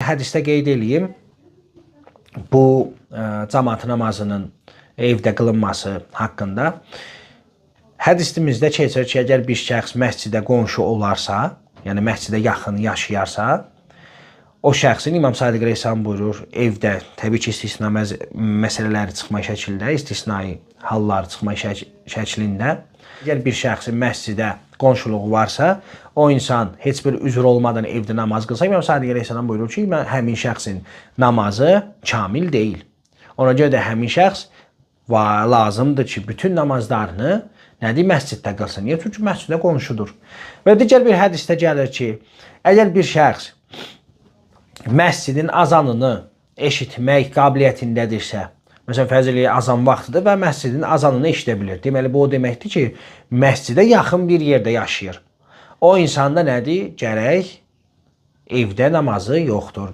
hədisdə qeyd edeyim. Bu cəmaət namazının evdə qılınması haqqında. Hədisimizdə keçir ki, əgər bir şəxs məscidə qonşu olarsa, yəni məscidə yaxın yaşayarsa, o şəxsin İmam Sadiq Əleyhisselam buyurur, evdə təbii ki, istisna məsələləri çıxma şəklində, istisnai hallar çıxma şəklində, əgər bir şəxsin məscidə qonşuluğu varsa, o insan heç bir üzr olmadan evdə namaz qılsa, İmam Sadiq Əleyhisselam buyurur ki, həmin şəxsin namazı kamil deyil. Ona görə də həmin şəxs lazımdır ki, bütün namazlarını məsciddə qılsın. Niyə? Çünki məscidə qonşudur. Və digər bir hədisdə gəlir ki, əgər bir şəxs məscidin azanını eşitmək qabiliyyətindədirsə, məsələn, fəzilli azan vaxtıdır və məscidin azanını eşidə bilir. Deməli, bu o deməkdir ki, məscidə yaxın bir yerdə yaşayır. O insanda nədir? Gərək evdə namazı yoxdur.